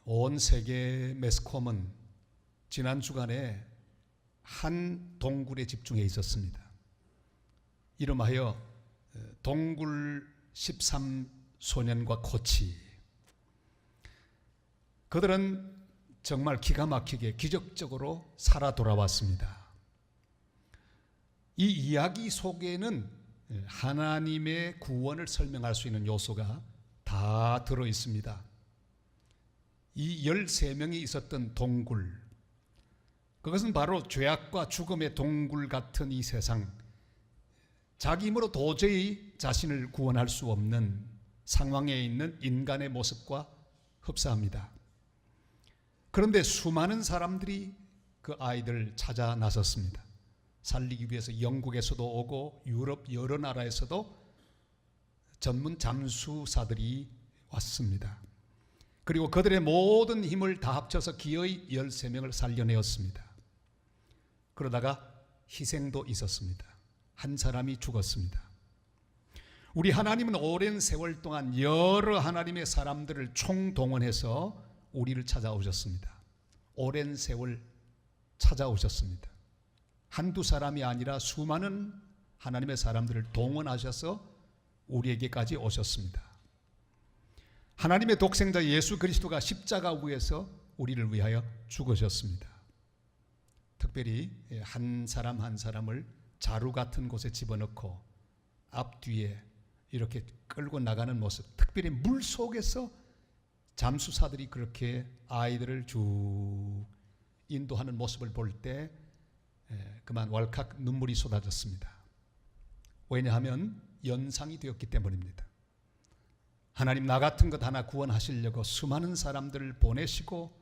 온 세계 매스컴은 지난 주간에 한 동굴에 집중해 있었습니다. 이름하여 동굴 13소년과 코치. 그들은 정말 기가 막히게 기적적으로 살아 돌아왔습니다. 이 이야기 속에는 하나님의 구원을 설명할 수 있는 요소가 다 들어 있습니다. 이 13명이 있었던 동굴, 그것은 바로 죄악과 죽음의 동굴 같은 이 세상, 자기 힘으로 도저히 자신을 구원할 수 없는 상황에 있는 인간의 모습과 흡사합니다. 그런데 수많은 사람들이 그 아이들을 찾아 나섰습니다. 살리기 위해서 영국에서도 오고 유럽 여러 나라에서도 전문 잠수사들이 왔습니다. 그리고 그들의 모든 힘을 다 합쳐서 기어이 13명을 살려내었습니다. 그러다가 희생도 있었습니다. 한 사람이 죽었습니다. 우리 하나님은 오랜 세월 동안 여러 하나님의 사람들을 총동원해서 우리를 찾아오셨습니다. 오랜 세월 찾아오셨습니다. 한두 사람이 아니라 수많은 하나님의 사람들을 동원하셔서 우리에게까지 오셨습니다. 하나님의 독생자 예수 그리스도가 십자가 위에서 우리를 위하여 죽으셨습니다. 특별히 한 사람 한 사람을 자루 같은 곳에 집어넣고 앞뒤에 이렇게 끌고 나가는 모습, 특별히 물 속에서 잠수사들이 그렇게 아이들을 쭉 인도하는 모습을 볼 때 그만 왈칵 눈물이 쏟아졌습니다. 왜냐하면 연상이 되었기 때문입니다. 하나님 나 같은 것 하나 구원하시려고 수많은 사람들을 보내시고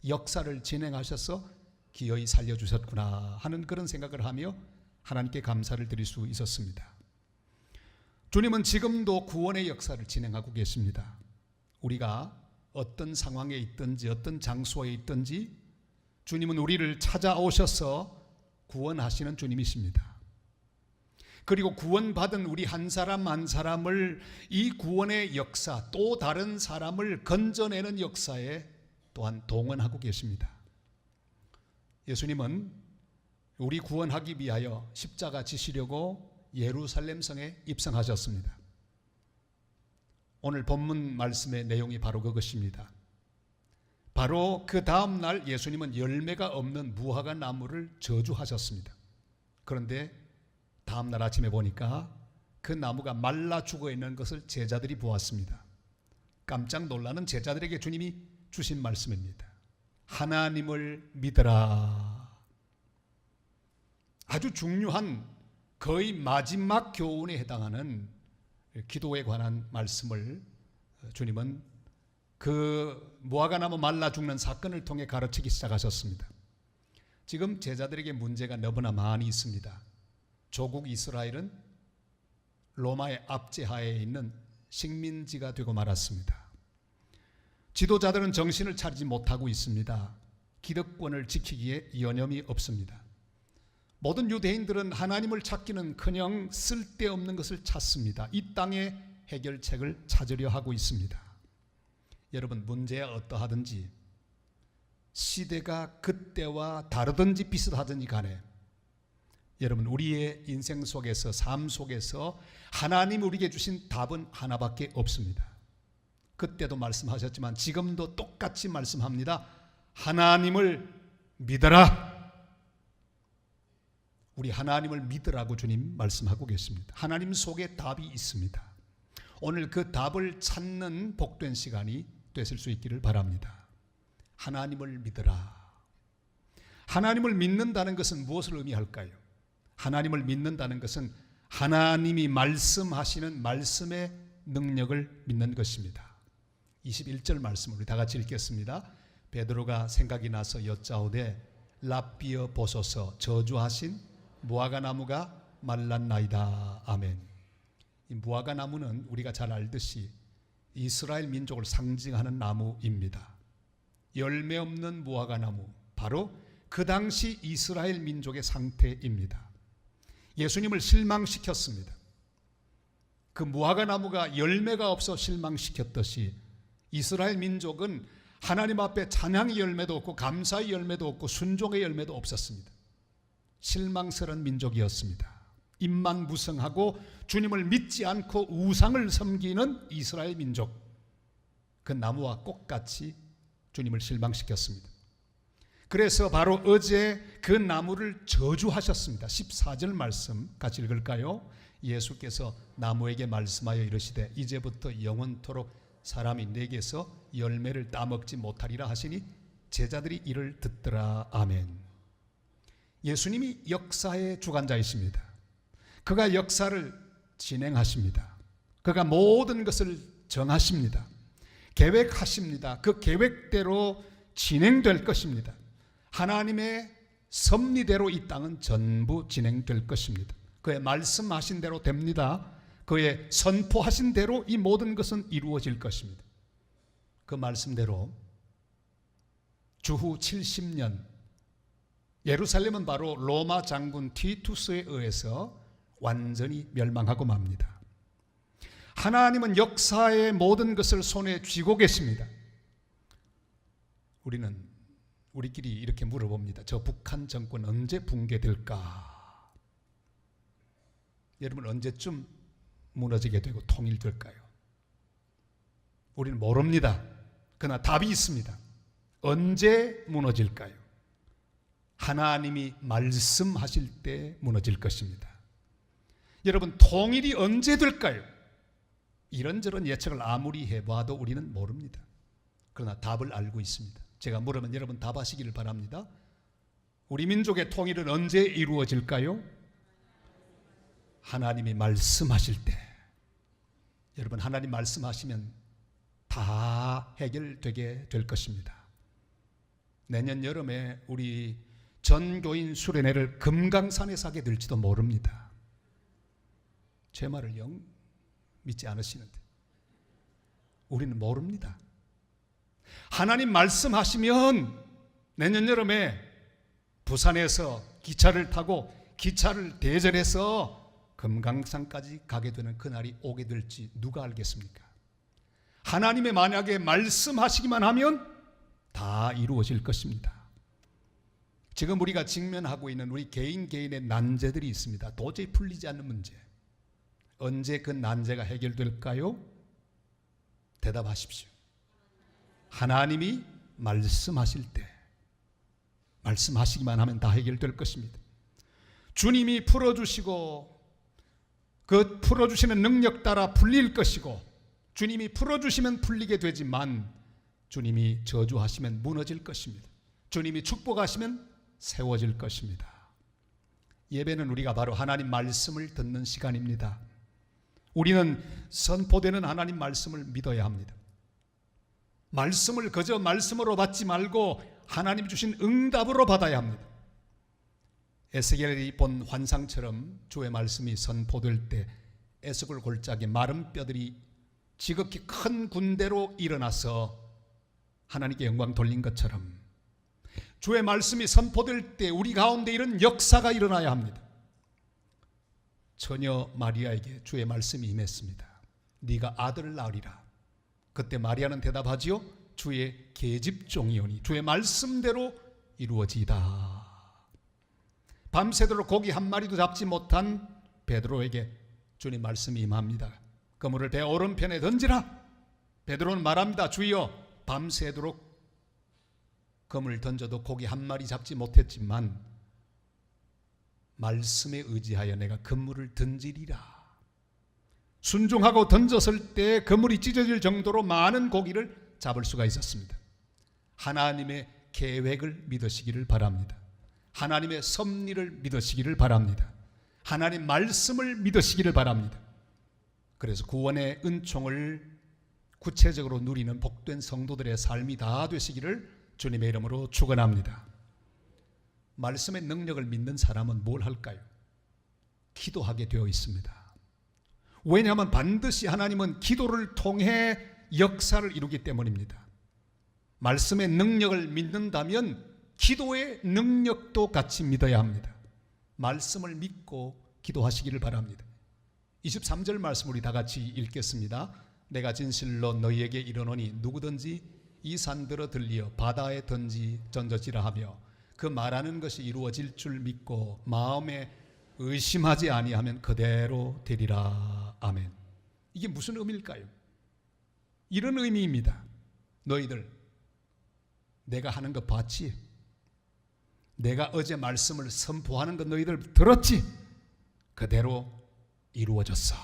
역사를 진행하셔서 기어이 살려주셨구나 하는 그런 생각을 하며 하나님께 감사를 드릴 수 있었습니다. 주님은 지금도 구원의 역사를 진행하고 계십니다. 우리가 어떤 상황에 있든지 어떤 장소에 있든지 주님은 우리를 찾아오셔서 구원하시는 주님이십니다. 그리고 구원받은 우리 한 사람 한 사람을 이 구원의 역사, 또 다른 사람을 건져내는 역사에 또한 동원하고 계십니다. 예수님은 우리 구원하기 위하여 십자가 지시려고 예루살렘 성에 입성하셨습니다. 오늘 본문 말씀의 내용이 바로 그것입니다. 바로 그 다음 날 예수님은 열매가 없는 무화과 나무를 저주하셨습니다. 그런데 다음 날 아침에 보니까 그 나무가 말라 죽어 있는 것을 제자들이 보았습니다. 깜짝 놀라는 제자들에게 주님이 주신 말씀입니다. 하나님을 믿어라. 아주 중요한 거의 마지막 교훈에 해당하는 기도에 관한 말씀을 주님은 그 무화과나무 말라 죽는 사건을 통해 가르치기 시작하셨습니다. 지금 제자들에게 문제가 너무나 많이 있습니다. 조국 이스라엘은 로마의 압제하에 있는 식민지가 되고 말았습니다. 지도자들은 정신을 차리지 못하고 있습니다. 기득권을 지키기에 여념이 없습니다. 모든 유대인들은 하나님을 찾기는커녕 쓸데없는 것을 찾습니다. 이 땅의 해결책을 찾으려 하고 있습니다. 여러분, 문제야 어떠하든지 시대가 그때와 다르든지 비슷하든지 간에 여러분, 우리의 인생 속에서, 삶 속에서 하나님 우리에게 주신 답은 하나밖에 없습니다. 그때도 말씀하셨지만 지금도 똑같이 말씀합니다. 하나님을 믿어라. 우리 하나님을 믿으라고 주님 말씀하고 계십니다. 하나님 속에 답이 있습니다. 오늘 그 답을 찾는 복된 시간이 되실 수 있기를 바랍니다. 하나님을 믿어라. 하나님을 믿는다는 것은 무엇을 의미할까요? 하나님을 믿는다는 것은 하나님이 말씀하시는 말씀의 능력을 믿는 것입니다. 21절 말씀을 우리 다 같이 읽겠습니다. 베드로가 생각이 나서 여짜오되 랍비어 보소서, 저주하신 무화과 나무가 말랐나이다. 아멘. 이 무화과 나무는 우리가 잘 알듯이 이스라엘 민족을 상징하는 나무입니다. 열매 없는 무화과 나무, 바로 그 당시 이스라엘 민족의 상태입니다. 예수님을 실망시켰습니다. 그 무화과 나무가 열매가 없어 실망시켰듯이 이스라엘 민족은 하나님 앞에 찬양의 열매도 없고 감사의 열매도 없고 순종의 열매도 없었습니다. 실망스러운 민족이었습니다. 입만 무성하고 주님을 믿지 않고 우상을 섬기는 이스라엘 민족, 그 나무와 꽃같이 주님을 실망시켰습니다. 그래서 바로 어제 그 나무를 저주하셨습니다. 14절 말씀 같이 읽을까요? 예수께서 나무에게 말씀하여 이르시되 이제부터 영원토록 사람이 내게서 열매를 따먹지 못하리라 하시니 제자들이 이를 듣더라. 아멘. 예수님이 역사의 주관자이십니다. 그가 역사를 진행하십니다. 그가 모든 것을 정하십니다. 계획하십니다. 그 계획대로 진행될 것입니다. 하나님의 섭리대로 이 땅은 전부 진행될 것입니다. 그의 말씀하신 대로 됩니다. 그의 선포하신 대로 이 모든 것은 이루어질 것입니다. 그 말씀대로 주후 70년 예루살렘은 바로 로마 장군 티투스에 의해서 완전히 멸망하고 맙니다. 하나님은 역사의 모든 것을 손에 쥐고 계십니다. 우리끼리 이렇게 물어봅니다. 저 북한 정권 언제 붕괴될까? 여러분, 언제쯤 무너지게 되고 통일될까요? 우리는 모릅니다. 그러나 답이 있습니다. 언제 무너질까요? 하나님이 말씀하실 때 무너질 것입니다. 여러분, 통일이 언제 될까요? 이런저런 예측을 아무리 해봐도 우리는 모릅니다. 그러나 답을 알고 있습니다. 제가 물으면 여러분 답하시기를 바랍니다. 우리 민족의 통일은 언제 이루어질까요? 하나님이 말씀하실 때. 여러분, 하나님 말씀하시면 다 해결되게 될 것입니다. 내년 여름에 우리 전교인 수련회를 금강산에서 하게 될지도 모릅니다. 제 말을 영 믿지 않으시는데 우리는 모릅니다. 하나님 말씀하시면 내년 여름에 부산에서 기차를 타고 기차를 대절해서 금강산까지 가게 되는 그날이 오게 될지 누가 알겠습니까? 하나님의 만약에 말씀하시기만 하면 다 이루어질 것입니다. 지금 우리가 직면하고 있는 우리 개인의 난제들이 있습니다. 도저히 풀리지 않는 문제. 언제 그 난제가 해결될까요? 대답하십시오. 하나님이 말씀하실 때, 말씀하시기만 하면 다 해결될 것입니다. 주님이 풀어주시고 그 풀어주시는 능력 따라 풀릴 것이고, 주님이 풀어주시면 풀리게 되지만 주님이 저주하시면 무너질 것입니다. 주님이 축복하시면 세워질 것입니다. 예배는 우리가 바로 하나님 말씀을 듣는 시간입니다. 우리는 선포되는 하나님 말씀을 믿어야 합니다. 말씀을 그저 말씀으로 받지 말고 하나님 주신 응답으로 받아야 합니다. 에스겔이 본 환상처럼 주의 말씀이 선포될 때 에스겔 골짜기 마른 뼈들이 지극히 큰 군대로 일어나서 하나님께 영광 돌린 것처럼 주의 말씀이 선포될 때 우리 가운데 이런 역사가 일어나야 합니다. 처녀 마리아에게 주의 말씀이 임했습니다. 네가 아들을 낳으리라. 그때 마리아는 대답하지요. 주의 계집종이오니 주의 말씀대로 이루어지이다. 밤새도록 고기 한 마리도 잡지 못한 베드로에게 주님 말씀이 임합니다. 그물을 배 오른편에 던지라. 베드로는 말합니다. 주여, 밤새도록 그물을 던져도 고기 한 마리 잡지 못했지만 말씀에 의지하여 내가 그물을 던지리라. 순종하고 던졌을 때 그물이 찢어질 정도로 많은 고기를 잡을 수가 있었습니다. 하나님의 계획을 믿으시기를 바랍니다. 하나님의 섭리를 믿으시기를 바랍니다. 하나님 말씀을 믿으시기를 바랍니다. 그래서 구원의 은총을 구체적으로 누리는 복된 성도들의 삶이 다 되시기를 주님의 이름으로 축원합니다. 말씀의 능력을 믿는 사람은 뭘 할까요? 기도하게 되어 있습니다. 왜냐하면 반드시 하나님은 기도를 통해 역사를 이루기 때문입니다. 말씀의 능력을 믿는다면 기도의 능력도 같이 믿어야 합니다. 말씀을 믿고 기도하시기를 바랍니다. 23절 말씀 우리 다 같이 읽겠습니다. 내가 진실로 너희에게 이르노니 누구든지 이 산들어 들리어 바다에 던져지라 하며 그 말하는 것이 이루어질 줄 믿고 마음에 의심하지 아니하면 그대로 되리라. 아멘. 이게 무슨 의미일까요? 이런 의미입니다. 너희들 내가 하는 거 봤지? 내가 어제 말씀을 선포하는 거 너희들 들었지? 그대로 이루어졌어.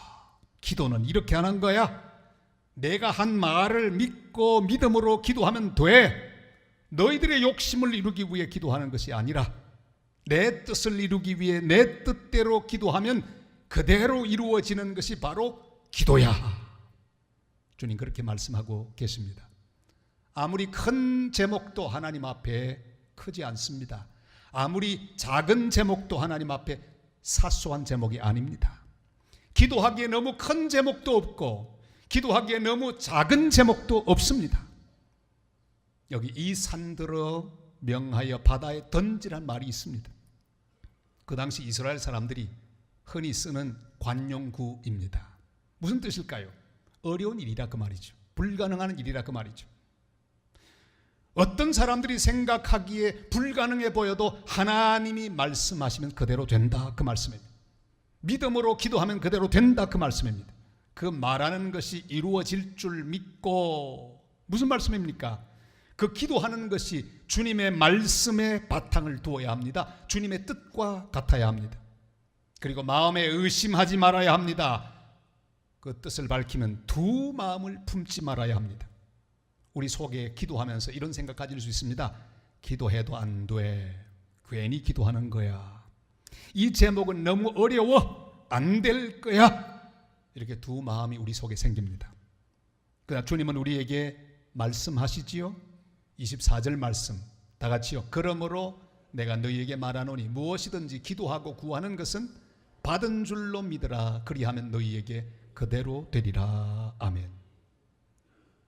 기도는 이렇게 하는 거야. 내가 한 말을 믿고 믿음으로 기도하면 돼. 너희들의 욕심을 이루기 위해 기도하는 것이 아니라 내 뜻을 이루기 위해 내 뜻대로 기도하면 그대로 이루어지는 것이 바로 기도야. 주님 그렇게 말씀하고 계십니다. 아무리 큰 제목도 하나님 앞에 크지 않습니다. 아무리 작은 제목도 하나님 앞에 사소한 제목이 아닙니다. 기도하기에 너무 큰 제목도 없고 기도하기에 너무 작은 제목도 없습니다. 여기 이 산들어 명하여 바다에 던지란 말이 있습니다. 그 당시 이스라엘 사람들이 흔히 쓰는 관용구입니다. 무슨 뜻일까요? 어려운 일이라 그 말이죠. 불가능한 일이라 그 말이죠. 어떤 사람들이 생각하기에 불가능해 보여도 하나님이 말씀하시면 그대로 된다 그 말씀입니다. 믿음으로 기도하면 그대로 된다 그 말씀입니다. 그 말하는 것이 이루어질 줄 믿고, 무슨 말씀입니까? 그 기도하는 것이 주님의 말씀에 바탕을 두어야 합니다. 주님의 뜻과 같아야 합니다. 그리고 마음에 의심하지 말아야 합니다. 그 뜻을 밝히면 두 마음을 품지 말아야 합니다. 우리 속에 기도하면서 이런 생각 가질 수 있습니다. 기도해도 안 돼. 괜히 기도하는 거야. 이 제목은 너무 어려워. 안 될 거야. 이렇게 두 마음이 우리 속에 생깁니다. 그러나 주님은 우리에게 말씀하시지요. 24절 말씀 다 같이요. 그러므로 내가 너희에게 말하노니 무엇이든지 기도하고 구하는 것은 받은 줄로 믿으라. 그리하면 너희에게 그대로 되리라. 아멘.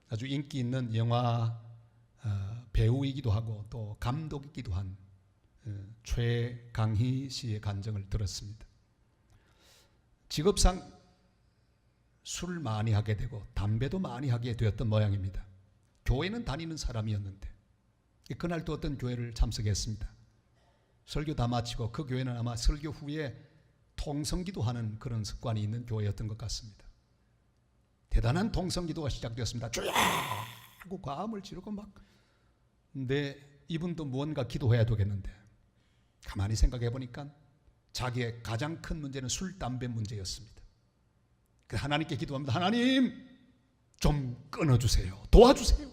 아주 인기 있는 영화 배우이기도 하고 또 감독이기도 한 최강희 씨의 간증을 들었습니다. 직업상 술을 많이 하게 되고 담배도 많이 하게 되었던 모양입니다. 교회는 다니는 사람이었는데 그날 또 어떤 교회를 참석했습니다. 설교 다 마치고 그 교회는 아마 설교 후에 통성기도 하는 그런 습관이 있는 교회였던 것 같습니다. 대단한 통성기도가 시작되었습니다. 주야 하고 과음을 지르고 막. 근데 이분도 무언가 기도해야 되겠는데 가만히 생각해 보니까 자기의 가장 큰 문제는 술, 담배 문제였습니다. 하나님께 기도합니다. 하나님 좀 끊어주세요. 도와주세요.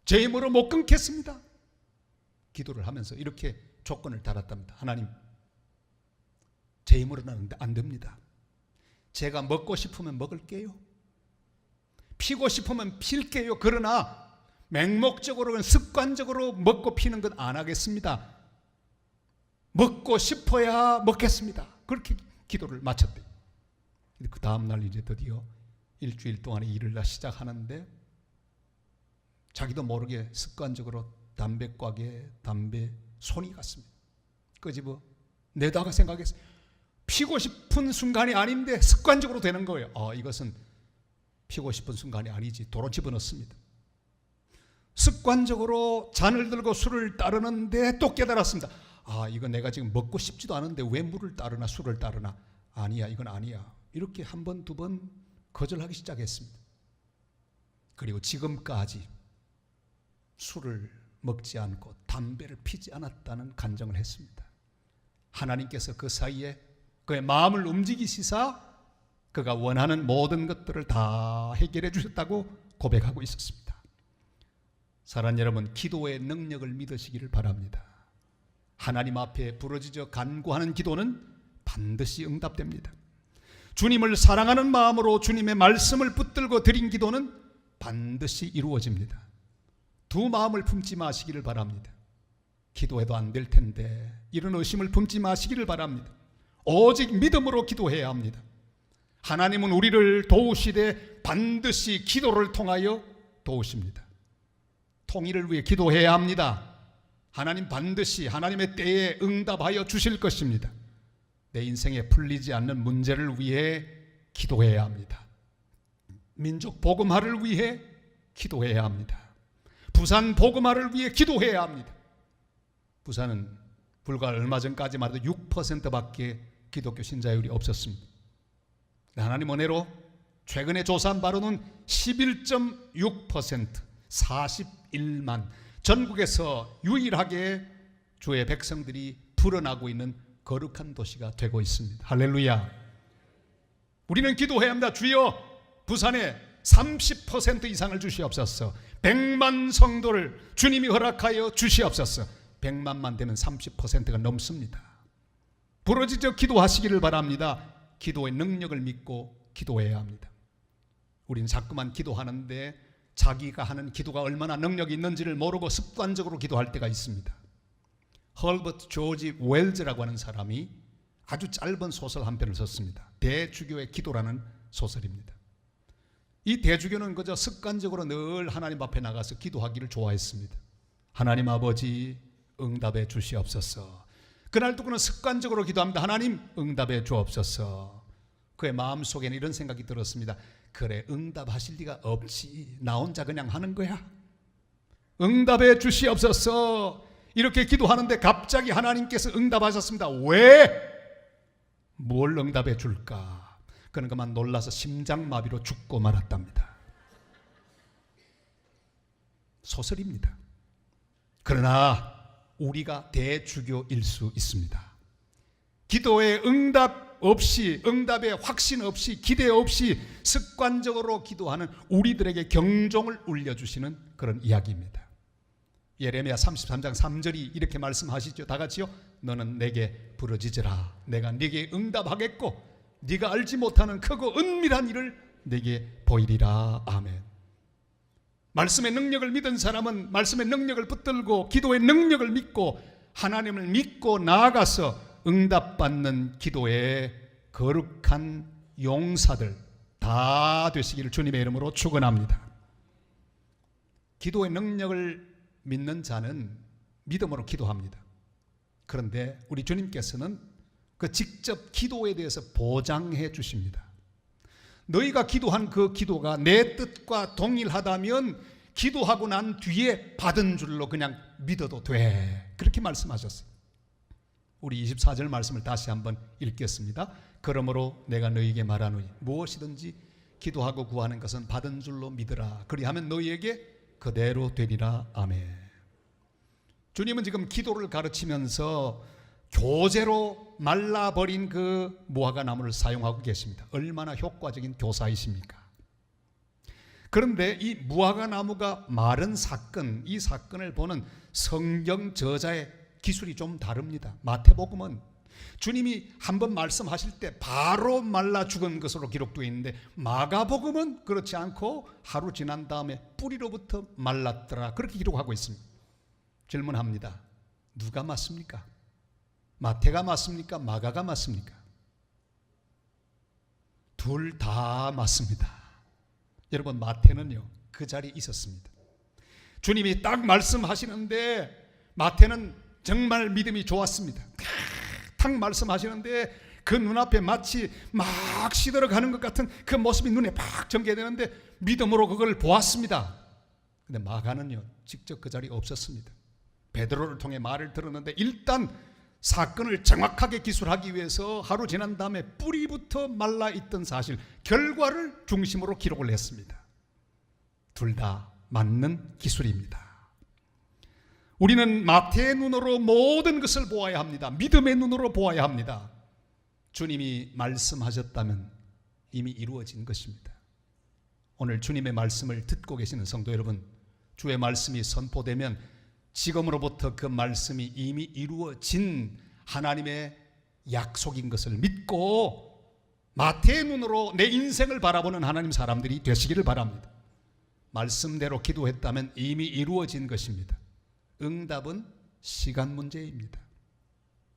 제 힘으로 못 끊겠습니다. 기도를 하면서 이렇게 조건을 달았답니다. 하나님, 제 힘으로는 안 됩니다. 제가 먹고 싶으면 먹을게요. 피고 싶으면 필게요. 그러나 맹목적으로 습관적으로 먹고 피는 건 안 하겠습니다. 먹고 싶어야 먹겠습니다. 그렇게 기도를 마쳤대요. 그 다음날 이제 드디어 일주일 동안의 일을 시작하는데 자기도 모르게 습관적으로 담배과에 담배 손이 갔습니다. 끄집어 내다가 생각했어요. 피고 싶은 순간이 아닌데 습관적으로 되는 거예요. 이것은 피고 싶은 순간이 아니지. 도로 집어넣습니다. 습관적으로 잔을 들고 술을 따르는데 또 깨달았습니다. 이거 내가 지금 먹고 싶지도 않은데 왜 물을 따르나 술을 따르나. 아니야, 이건 아니야. 이렇게 한 번, 두 번 거절하기 시작했습니다. 그리고 지금까지 술을 먹지 않고 담배를 피지 않았다는 간증을 했습니다. 하나님께서 그 사이에 그의 마음을 움직이시사 그가 원하는 모든 것들을 다 해결해 주셨다고 고백하고 있었습니다. 사랑하는 여러분, 기도의 능력을 믿으시기를 바랍니다. 하나님 앞에 부르짖어 간구하는 기도는 반드시 응답됩니다. 주님을 사랑하는 마음으로 주님의 말씀을 붙들고 드린 기도는 반드시 이루어집니다. 두 마음을 품지 마시기를 바랍니다. 기도해도 안 될 텐데 이런 의심을 품지 마시기를 바랍니다. 오직 믿음으로 기도해야 합니다. 하나님은 우리를 도우시되 반드시 기도를 통하여 도우십니다. 통일을 위해 기도해야 합니다. 하나님 반드시 하나님의 때에 응답하여 주실 것입니다. 내 인생에 풀리지 않는 문제를 위해 기도해야 합니다. 민족 복음화를 위해 기도해야 합니다. 부산 복음화를 위해 기도해야 합니다. 부산은 불과 얼마 전까지만 해도 6%밖에 기독교 신자율이 없었습니다. 하나님 은혜로 최근에 조사한 바로는 11.6%, 41만, 전국에서 유일하게 주의 백성들이 불어나고 있는 거룩한 도시가 되고 있습니다. 할렐루야. 우리는 기도해야 합니다. 주여, 부산에 30% 이상을 주시옵소서. 100만 성도를 주님이 허락하여 주시옵소서. 100만만 되면 30%가 넘습니다. 부르짖어 기도하시기를 바랍니다. 기도의 능력을 믿고 기도해야 합니다. 우리는 자꾸만 기도하는데 자기가 하는 기도가 얼마나 능력이 있는지를 모르고 습관적으로 기도할 때가 있습니다. 헐버트 조지 웰즈라고 하는 사람이 아주 짧은 소설 한 편을 썼습니다. 대주교의 기도라는 소설입니다. 이 대주교는 그저 습관적으로 늘 하나님 앞에 나가서 기도하기를 좋아했습니다. 하나님 아버지 응답해 주시옵소서. 그날도 그는 습관적으로 기도합니다. 하나님 응답해 주옵소서. 그의 마음속에는 이런 생각이 들었습니다. 그래, 응답하실 리가 없지. 나 혼자 그냥 하는 거야. 응답해 주시옵소서. 이렇게 기도하는데 갑자기 하나님께서 응답하셨습니다. 왜? 뭘 응답해 줄까? 그는 그만 놀라서 심장마비로 죽고 말았답니다. 소설입니다. 그러나 우리가 대주교일 수 있습니다. 기도에 응답 없이, 응답에 확신 없이, 기대 없이 습관적으로 기도하는 우리들에게 경종을 울려주시는 그런 이야기입니다. 예레미야 33장 3절이 이렇게 말씀하시죠. 다 같이요. 너는 내게 부르짖으라. 내가 네게 응답하겠고 네가 알지 못하는 크고 은밀한 일을 네게 보이리라. 아멘. 말씀의 능력을 믿은 사람은 말씀의 능력을 붙들고 기도의 능력을 믿고 하나님을 믿고 나아가서 응답받는 기도의 거룩한 용사들 다 되시기를 주님의 이름으로 축원합니다. 기도의 능력을 믿는 자는 믿음으로 기도합니다. 그런데 우리 주님께서는 그 직접 기도에 대해서 보장해 주십니다. 너희가 기도한 그 기도가 내 뜻과 동일하다면 기도하고 난 뒤에 받은 줄로 그냥 믿어도 돼. 그렇게 말씀하셨어요. 우리 24절 말씀을 다시 한번 읽겠습니다. 그러므로 내가 너희에게 말하노니 무엇이든지 기도하고 구하는 것은 받은 줄로 믿으라. 그리하면 너희에게 그대로 되리라. 아멘. 주님은 지금 기도를 가르치면서 교재로 말라버린 그 무화과 나무를 사용하고 계십니다. 얼마나 효과적인 교사이십니까? 그런데 이 무화과 나무가 마른 사건, 이 사건을 보는 성경 저자의 기술이 좀 다릅니다. 마태복음은 주님이 한번 말씀하실 때 바로 말라 죽은 것으로 기록되어 있는데 마가복음은 그렇지 않고 하루 지난 다음에 뿌리로부터 말랐더라. 그렇게 기록하고 있습니다. 질문합니다. 누가 맞습니까? 마태가 맞습니까? 마가가 맞습니까? 둘 다 맞습니다. 여러분, 마태는요 그 자리에 있었습니다. 주님이 딱 말씀하시는데 마태는 정말 믿음이 좋았습니다. 탁 말씀하시는데 그 눈앞에 마치 막 시들어가는 것 같은 그 모습이 눈에 팍 전개되는데 믿음으로 그걸 보았습니다. 근데 마가는요 직접 그 자리에 없었습니다. 베드로를 통해 말을 들었는데 일단 사건을 정확하게 기술하기 위해서 하루 지난 다음에 뿌리부터 말라있던 사실, 결과를 중심으로 기록을 했습니다. 둘 다 맞는 기술입니다. 우리는 마태의 눈으로 모든 것을 보아야 합니다. 믿음의 눈으로 보아야 합니다. 주님이 말씀하셨다면 이미 이루어진 것입니다. 오늘 주님의 말씀을 듣고 계시는 성도 여러분, 주의 말씀이 선포되면 지금으로부터 그 말씀이 이미 이루어진 하나님의 약속인 것을 믿고 마태의 눈으로 내 인생을 바라보는 하나님 사람들이 되시기를 바랍니다. 말씀대로 기도했다면 이미 이루어진 것입니다. 응답은 시간 문제입니다.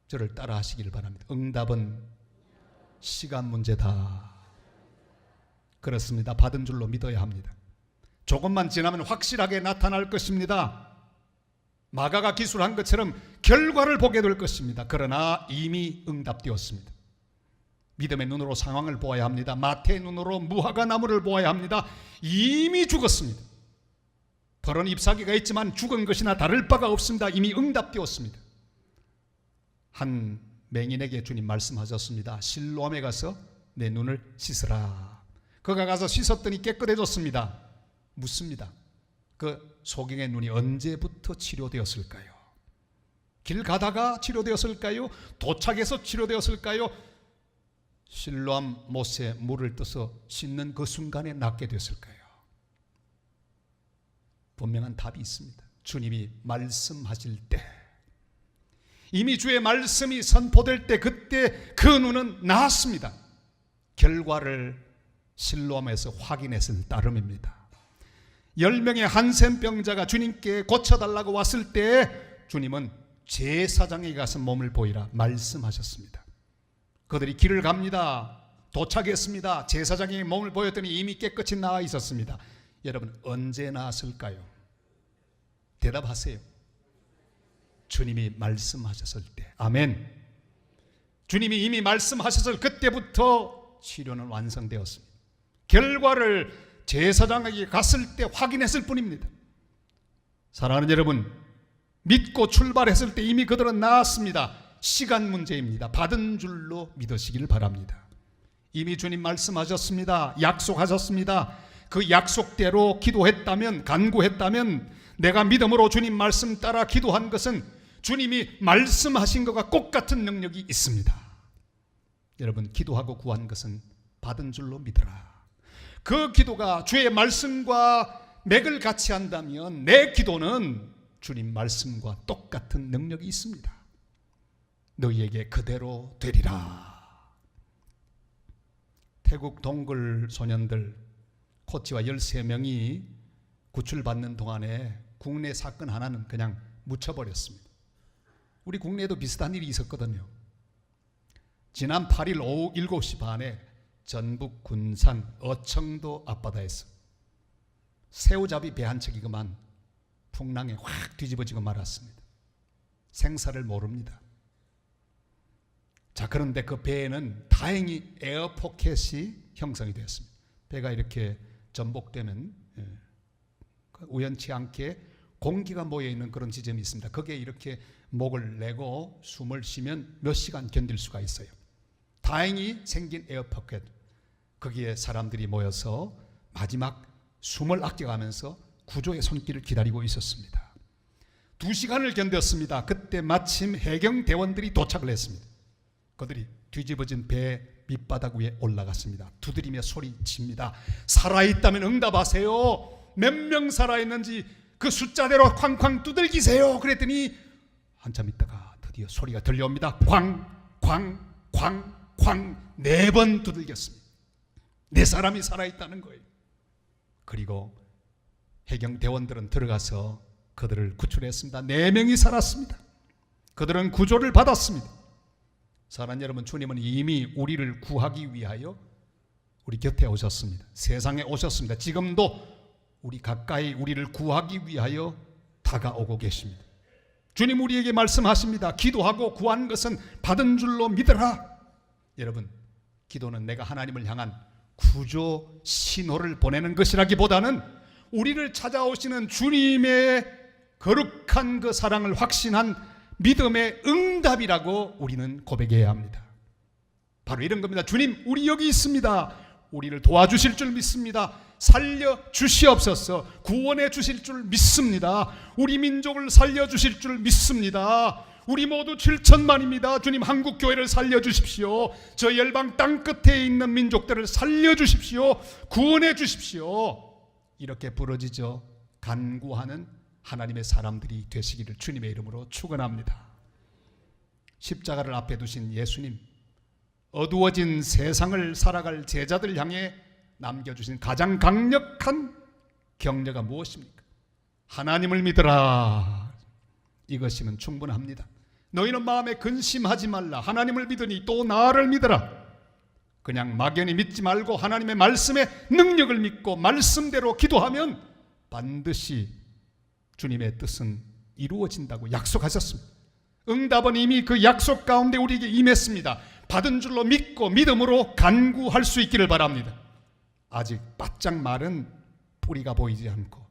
저를 따라 하시기를 바랍니다. 응답은 시간 문제다. 그렇습니다. 받은 줄로 믿어야 합니다. 조금만 지나면 확실하게 나타날 것입니다. 마가가 기술한 것처럼 결과를 보게 될 것입니다. 그러나 이미 응답되었습니다. 믿음의 눈으로 상황을 보아야 합니다. 마태의 눈으로 무화과 나무를 보아야 합니다. 이미 죽었습니다. 털은 잎사귀가 있지만 죽은 것이나 다를 바가 없습니다. 이미 응답되었습니다. 한 맹인에게 주님 말씀하셨습니다. 실로암에 가서 내 눈을 씻으라. 그가 가서 씻었더니 깨끗해졌습니다. 묻습니다. 그 소경의 눈이 언제부터 치료되었을까요? 길 가다가 치료되었을까요? 도착해서 치료되었을까요? 실로암 못에 물을 떠서 씻는 그 순간에 낫게 됐을까요? 분명한 답이 있습니다. 주님이 말씀하실 때, 이미 주의 말씀이 선포될 때, 그때 그 눈은 나았습니다. 결과를 실로암에서 확인했을 따름입니다. 10명의 한센병자가 주님께 고쳐달라고 왔을 때 주님은 제사장에게 가서 몸을 보이라 말씀하셨습니다. 그들이 길을 갑니다. 도착했습니다. 제사장에게 몸을 보였더니 이미 깨끗이 나아 있었습니다. 여러분, 언제 나았을까요? 대답하세요. 주님이 말씀하셨을 때. 아멘. 주님이 이미 말씀하셨을 그때부터 치료는 완성되었습니다. 결과를 제사장에게 갔을 때 확인했을 뿐입니다. 사랑하는 여러분, 믿고 출발했을 때 이미 그들은 나았습니다. 시간 문제입니다. 받은 줄로 믿으시기를 바랍니다. 이미 주님 말씀하셨습니다. 약속하셨습니다. 그 약속대로 기도했다면, 간구했다면, 내가 믿음으로 주님 말씀 따라 기도한 것은 주님이 말씀하신 것과 똑같은 능력이 있습니다. 여러분, 기도하고 구한 것은 받은 줄로 믿어라. 그 기도가 주의 말씀과 맥을 같이 한다면 내 기도는 주님 말씀과 똑같은 능력이 있습니다. 너희에게 그대로 되리라. 태국 동굴 소년들 코치와 13명이 구출받는 동안에 국내 사건 하나는 그냥 묻혀버렸습니다. 우리 국내에도 비슷한 일이 있었거든요. 지난 8일 오후 7시 반에 전북 군산 어청도 앞바다에서 새우잡이 배 한 척이 그만 풍랑에 확 뒤집어지고 말았습니다. 생사를 모릅니다. 자, 그런데 그 배에는 다행히 에어포켓이 형성이 되었습니다. 배가 이렇게 전복되면 우연치 않게 공기가 모여있는 그런 지점이 있습니다. 거기에 이렇게 목을 내고 숨을 쉬면 몇 시간 견딜 수가 있어요. 다행히 생긴 에어포켓, 거기에 사람들이 모여서 마지막 숨을 아껴가면서 구조의 손길을 기다리고 있었습니다. 2시간을 견뎠습니다. 그때 마침 해경대원들이 도착을 했습니다. 그들이 뒤집어진 배 밑바닥 위에 올라갔습니다. 두드리며 소리칩니다. 살아있다면 응답하세요. 몇 명 살아있는지 그 숫자대로 쾅쾅 두들기세요. 그랬더니 한참 있다가 드디어 소리가 들려옵니다. 쾅, 쾅, 쾅, 쾅 4번 두들겼습니다. 4사람이 살아있다는 거예요. 그리고 해경대원들은 들어가서 그들을 구출했습니다. 4명이 살았습니다. 그들은 구조를 받았습니다. 사랑하는 여러분, 주님은 이미 우리를 구하기 위하여 우리 곁에 오셨습니다. 세상에 오셨습니다. 지금도 우리 가까이 우리를 구하기 위하여 다가오고 계십니다. 주님 우리에게 말씀하십니다. 기도하고 구한 것은 받은 줄로 믿어라. 여러분, 기도는 내가 하나님을 향한 구조 신호를 보내는 것이라기보다는 우리를 찾아오시는 주님의 거룩한 그 사랑을 확신한 믿음의 응답이라고 우리는 고백해야 합니다. 바로 이런 겁니다. 주님, 우리 여기 있습니다. 우리를 도와주실 줄 믿습니다. 살려주시옵소서. 구원해 주실 줄 믿습니다. 우리 민족을 살려주실 줄 믿습니다. 우리 모두 7천만입니다. 주님, 한국교회를 살려주십시오. 저 열방 땅끝에 있는 민족들을 살려주십시오. 구원해 주십시오. 이렇게 부르짖어 간구하는 하나님의 사람들이 되시기를 주님의 이름으로 축원합니다. 십자가를 앞에 두신 예수님, 어두워진 세상을 살아갈 제자들 향해 남겨주신 가장 강력한 격려가 무엇입니까? 하나님을 믿으라. 이것이면 충분합니다. 너희는 마음에 근심하지 말라. 하나님을 믿으니 또 나를 믿으라. 그냥 막연히 믿지 말고 하나님의 말씀의 능력을 믿고 말씀대로 기도하면 반드시 주님의 뜻은 이루어진다고 약속하셨습니다. 응답은 이미 그 약속 가운데 우리에게 임했습니다. 받은 줄로 믿고 믿음으로 간구할 수 있기를 바랍니다. 아직 바짝 마른 뿌리가 보이지 않고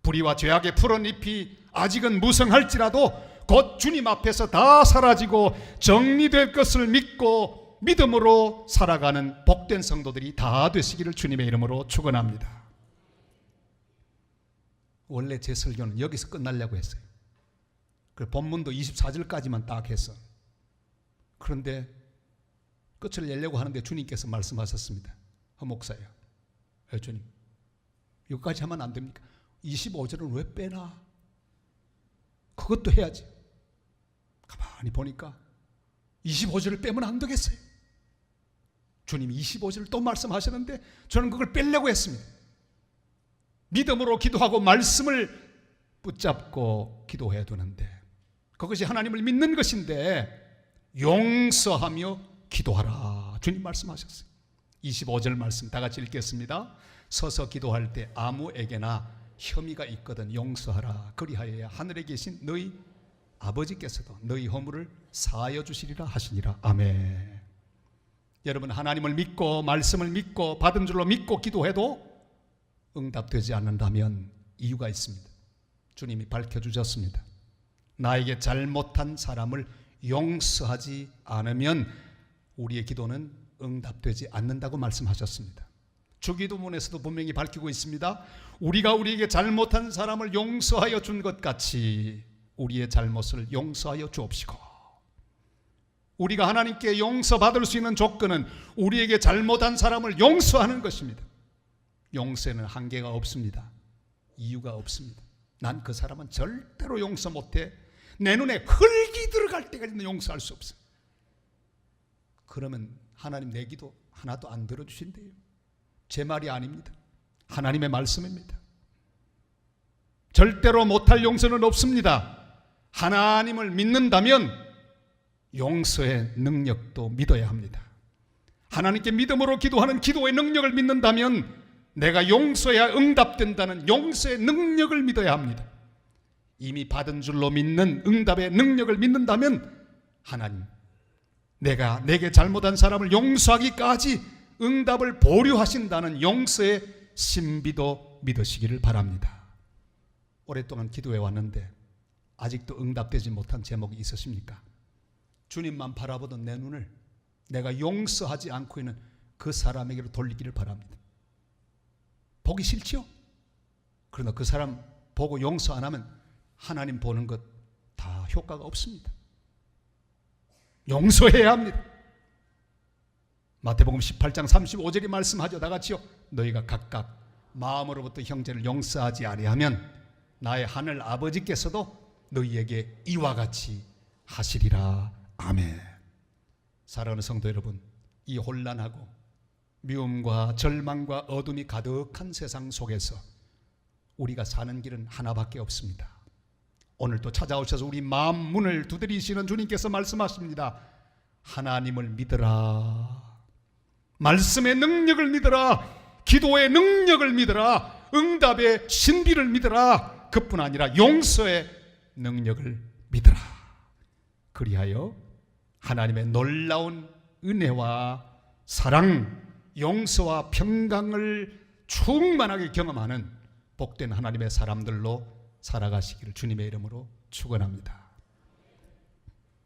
불의와 죄악의 푸른 잎이 아직은 무성할지라도 곧 주님 앞에서 다 사라지고 정리될 것을 믿고 믿음으로 살아가는 복된 성도들이 다 되시기를 주님의 이름으로 축원합니다. 원래 제 설교는 여기서 끝나려고 했어요. 그 본문도 24절까지만 딱 했어. 그런데 끝을 내려고 하는데 주님께서 말씀하셨습니다. 목사야, 주님, 여기까지 하면 안 됩니까? 25절은 왜 빼나? 그것도 해야지. 가만히 보니까 25절을 빼면 안 되겠어요. 주님이 25절을 또 말씀하셨는데 저는 그걸 빼려고 했습니다. 믿음으로 기도하고 말씀을 붙잡고 기도해야 되는데, 그것이 하나님을 믿는 것인데 용서하며 기도하라, 주님 말씀하셨어요. 25절 말씀 다 같이 읽겠습니다. 서서 기도할 때 아무에게나 혐의가 있거든 용서하라. 그리하여야 하늘에 계신 너희 아버지께서도 너희 허물을 사하여 주시리라 하시니라. 아멘. 여러분, 하나님을 믿고 말씀을 믿고 받은 줄로 믿고 기도해도 응답되지 않는다면 이유가 있습니다. 주님이 밝혀주셨습니다. 나에게 잘못한 사람을 용서하지 않으면 우리의 기도는 응답되지 않는다고 말씀하셨습니다. 주기도문에서도 분명히 밝히고 있습니다. 우리가 우리에게 잘못한 사람을 용서하여 준 것 같이 우리의 잘못을 용서하여 주옵시고, 우리가 하나님께 용서받을 수 있는 조건은 우리에게 잘못한 사람을 용서하는 것입니다. 용서에는 한계가 없습니다. 이유가 없습니다. 난 그 사람은 절대로 용서 못해. 내 눈에 흙이 들어갈 때까지는 용서할 수 없어요. 그러면 하나님 내 기도 하나도 안 들어주신대요. 제 말이 아닙니다. 하나님의 말씀입니다. 절대로 못할 용서는 없습니다. 하나님을 믿는다면 용서의 능력도 믿어야 합니다. 하나님께 믿음으로 기도하는 기도의 능력을 믿는다면 내가 용서해야 응답된다는 용서의 능력을 믿어야 합니다. 이미 받은 줄로 믿는 응답의 능력을 믿는다면 하나님, 내게 잘못한 사람을 용서하기까지 응답을 보류하신다는 용서의 신비도 믿으시기를 바랍니다. 오랫동안 기도해 왔는데 아직도 응답되지 못한 제목이 있으십니까? 주님만 바라보던 내 눈을 내가 용서하지 않고 있는 그 사람에게로 돌리기를 바랍니다. 보기 싫지요? 그러나 그 사람 보고 용서 안 하면 하나님 보는 것 다 효과가 없습니다. 용서해야 합니다. 마태복음 18장 35절이 말씀하죠. 다 같이요. 너희가 각각 마음으로부터 형제를 용서하지 아니하면 나의 하늘 아버지께서도 너희에게 이와 같이 하시리라. 아멘. 사랑하는 성도 여러분, 이 혼란하고 미움과 절망과 어둠이 가득한 세상 속에서 우리가 사는 길은 하나밖에 없습니다. 오늘도 찾아오셔서 우리 마음 문을 두드리시는 주님께서 말씀하십니다. 하나님을 믿으라. 말씀의 능력을 믿으라. 기도의 능력을 믿으라. 응답의 신비를 믿으라. 그뿐 아니라 용서의 능력을 믿으라. 그리하여 하나님의 놀라운 은혜와 사랑, 용서와 평강을 충만하게 경험하는 복된 하나님의 사람들로 살아가시기를 주님의 이름으로 축원합니다.